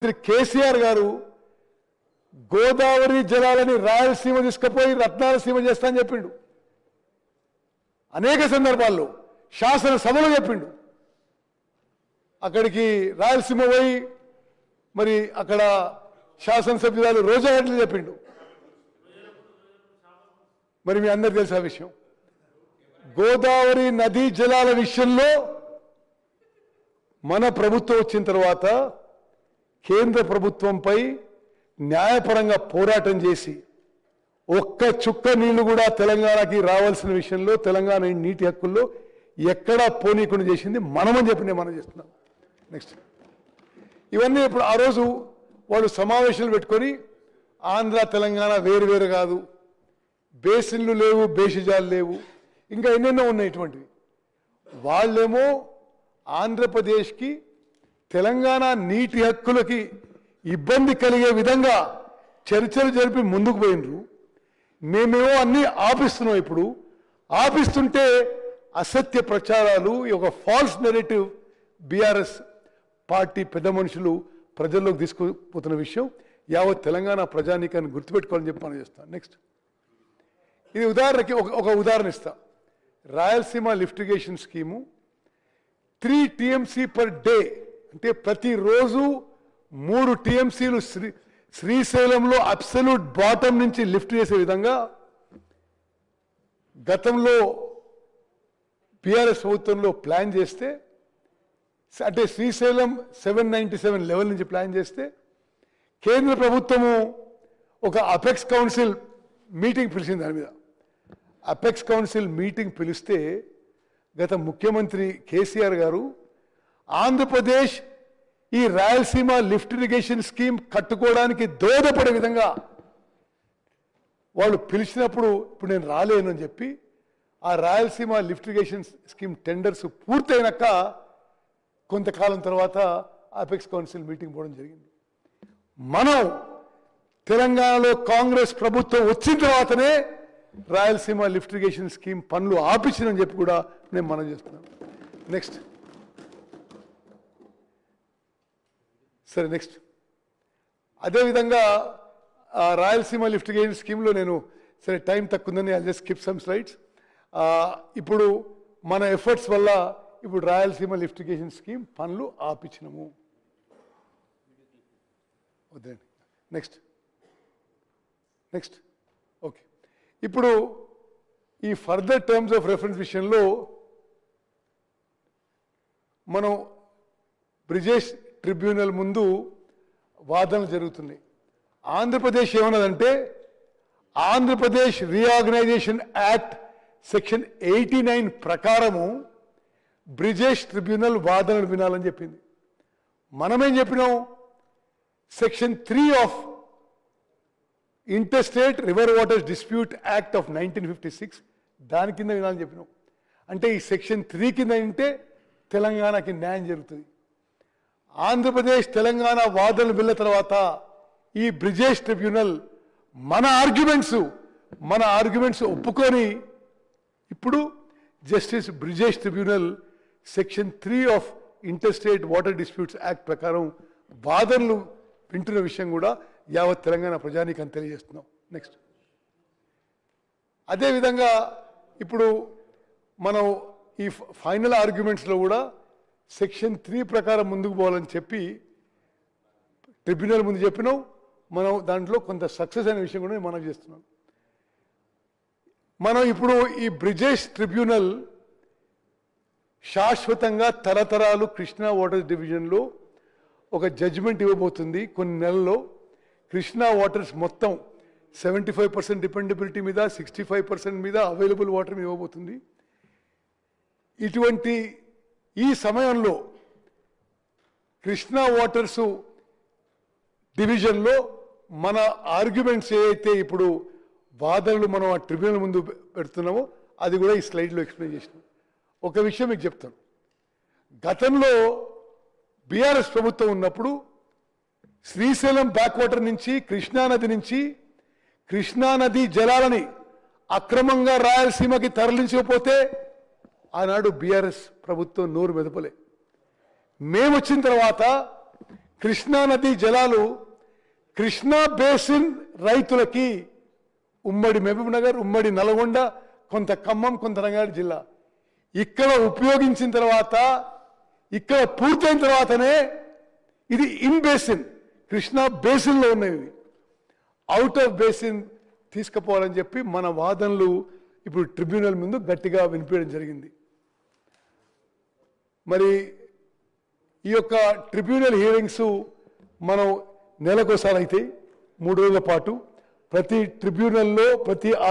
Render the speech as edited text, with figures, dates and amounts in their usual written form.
కేసీఆర్ గారు గోదావరి జలాలని రాయలసీమ తీసుకుపోయి రత్నాలసీమ చేస్తా అని చెప్పిండు. అనేక సందర్భాల్లో శాసనసభలో చెప్పిండు. అక్కడికి రాయలసీమ పోయి మరి అక్కడ శాసనసభ్యురాలు రోజా గట్ల చెప్పిండు. మరి మీ అందరు తెలుసు ఆ విషయం. గోదావరి నదీ జలాల విషయంలో మన ప్రభుత్వం వచ్చిన తర్వాత కేంద్ర ప్రభుత్వంపై న్యాయపరంగా పోరాటం చేసి ఒక్క చుక్క నీళ్లు కూడా తెలంగాణకి రావాల్సిన విషయంలో తెలంగాణ నీటి హక్కుల్లో ఎక్కడా పోనీకుండా చేసింది మనమని చెప్పి నేను మనం చేస్తున్నాం. నెక్స్ట్ ఇవన్నీ ఇప్పుడు ఆ రోజు వాళ్ళు సమావేశాలు పెట్టుకొని ఆంధ్ర తెలంగాణ వేరు కాదు, బేసిన్లు లేవు, బేసిజాలు లేవు, ఇంకా ఎన్నెన్నో ఉన్నాయి ఇటువంటివి. వాళ్ళేమో ఆంధ్రప్రదేశ్కి తెలంగాణ నీటి హక్కులకి ఇబ్బంది కలిగే విధంగా చర్చలు జరిపి ముందుకు పోయినరు. మేమేమో అన్నీ ఆపిస్తున్నాం. ఇప్పుడు ఆపిస్తుంటే అసత్య ప్రచారాలు, ఒక ఫాల్స్ నెరేటివ్ బీఆర్ఎస్ పార్టీ పెద్ద మనుషులు ప్రజల్లోకి తీసుకుపోతున్న విషయం యావత్ తెలంగాణ ప్రజానీకాన్ని గుర్తుపెట్టుకోవాలని చెప్పి మనం చేస్తాం. నెక్స్ట్ ఇది ఉదాహరణకి ఒక ఉదాహరణ ఇస్తా. Rayalaseema లిఫ్టిగేషన్ scheme 3 TMC per day, అంటే ప్రతిరోజు 3 TMCలు శ్రీశైలంలో అబ్సల్యూట్ బాటం నుంచి లిఫ్ట్ చేసే విధంగా గతంలో బీఆర్ఎస్ ప్రభుత్వంలో ప్లాన్ చేస్తే, అంటే శ్రీశైలం 797 లెవెల్ నుంచి ప్లాన్ చేస్తే కేంద్ర ప్రభుత్వము ఒక అపెక్స్ కౌన్సిల్ మీటింగ్ పిలిచింది. దాని మీద అపెక్స్ కౌన్సిల్ మీటింగ్ పిలిస్తే గత ముఖ్యమంత్రి కేసీఆర్ గారు ఆంధ్రప్రదేశ్ ఈ రాయలసీమ లిఫ్ట్ ఇరిగేషన్ స్కీమ్ కట్టుకోవడానికి దోహదపడే విధంగా వాళ్ళు పిలిచినప్పుడు ఇప్పుడు నేను రాలేను అని చెప్పి ఆ Rayalaseema lift irrigation scheme tenders పూర్తయినాక కొంతకాలం తర్వాత అపెక్స్ కౌన్సిల్ మీటింగ్ పోవడం జరిగింది. మనం తెలంగాణలో కాంగ్రెస్ ప్రభుత్వం వచ్చిన తర్వాతనే రాయలసీమ లిఫ్ట్ ఇరిగేషన్ స్కీమ్ పనులు ఆపించిందని చెప్పి కూడా నేను మనం చేస్తున్నాను. నెక్స్ట్ సరే, నెక్స్ట్ అదేవిధంగా రాయలసీమ లిఫ్ట్ ఇరిగేషన్ స్కీమ్లో నేను సరే టైం తక్కువ ఉందని I just skip some slides. ఇప్పుడు మన ఎఫర్ట్స్ వల్ల ఇప్పుడు రాయలసీమ లిఫ్ట్ ఇరిగేషన్ స్కీమ్ పనులు ఆపించినము. వద్దండి, నెక్స్ట్ ఓకే. ఇప్పుడు ఈ ఫర్దర్ టర్మ్స్ ఆఫ్ రెఫరెన్స్ విషయంలో మనం బ్రిజేష్ ట్రిబ్యునల్ ముందు వాదనలు జరుగుతున్నాయి. ఆంధ్రప్రదేశ్ ఏమన్నదంటే ఆంధ్రప్రదేశ్ రీఆర్గనైజేషన్ యాక్ట్ సెక్షన్ 89 ప్రకారము బ్రిజేష్ ట్రిబ్యునల్ వాదనలు వినాలని చెప్పింది. మనమేం చెప్పినాం, section 3 of interstate river waters dispute act of 1956 దాని కింద వినాలని చెప్పినాం. అంటే ఈ సెక్షన్ 3 కింద వింటే తెలంగాణకి న్యాయం జరుగుతుంది. ఆంధ్రప్రదేశ్ తెలంగాణ వాదనలు విన్న తర్వాత ఈ బ్రిజేష్ ట్రిబ్యునల్ మన ఆర్గ్యుమెంట్స్ ఒప్పుకొని ఇప్పుడు justice Brijesh tribunal section 3 of interstate water disputes act ప్రకారం వాదనలు వింటున్న విషయం కూడా యావత్ తెలంగాణ ప్రజానీకాన్ని తెలియజేస్తున్నాం. నెక్స్ట్ అదేవిధంగా ఇప్పుడు మనం ఈ ఫైనల్ ఆర్గ్యుమెంట్స్లో కూడా సెక్షన్ 3 ప్రకారం ముందుకు పోవాలని చెప్పి ట్రిబ్యునల్ ముందు చెప్పినాం. మనం దాంట్లో కొంత సక్సెస్ అనే విషయం కూడా మనం చేస్తున్నాం. మనం ఇప్పుడు ఈ బ్రిజేష్ ట్రిబ్యునల్ శాశ్వతంగా తరతరాలు కృష్ణా వాటర్ డివిజన్లో ఒక జడ్జిమెంట్ ఇవ్వబోతుంది. కొన్ని నెలల్లో కృష్ణా వాటర్స్ మొత్తం 75% డిపెండబిలిటీ మీద, 65% మీద అవైలబుల్ వాటర్ మీద ఇవ్వబోతుంది. ఇటువంటి ఈ సమయంలో కృష్ణా వాటర్స్ డివిజన్లో మన ఆర్గ్యుమెంట్స్ ఏవైతే ఇప్పుడు వాదనలు మనం ఆ ట్రిబ్యునల్ ముందు పెడుతున్నామో అది కూడా ఈ స్లైడ్లో ఎక్స్ప్లెయిన్ చేసినాం. ఒక విషయం మీకు చెప్తాను. గతంలో బీఆర్ఎస్ ప్రభుత్వం ఉన్నప్పుడు శ్రీశైలం బ్యాక్ వాటర్ నుంచి కృష్ణానది నుంచి కృష్ణానది జలాలని అక్రమంగా రాయలసీమకి తరలించకపోతే ఆనాడు బీఆర్ఎస్ ప్రభుత్వం నోరు మెదపలే. మేము వచ్చిన తర్వాత కృష్ణా నది జలాలు కృష్ణా బేసిన్ రైతులకి ఉమ్మడి మహబూబ్ నగర్, ఉమ్మడి నల్గొండ, కొంత ఖమ్మం, కొంత రంగారెడ్డి జిల్లా ఇక్కడ ఉపయోగించిన తర్వాత, ఇక్కడ పూర్తయిన తర్వాతనే ఇది ఇన్ బేసిన్, కృష్ణా బేసిన్లో ఉన్నవి, అవుట్ ఆఫ్ బేసిన్ తీసుకుపోవాలని చెప్పి మన వాదనలు ఇప్పుడు ట్రిబ్యునల్ ముందు గట్టిగా వినిపించడం జరిగింది. మరి ఈ యొక్క ట్రిబ్యునల్ హియరింగ్స్ మనం నెలకోసారి అయితే 3 రోజుల పాటు ప్రతి ట్రిబ్యునల్లో ప్రతి 6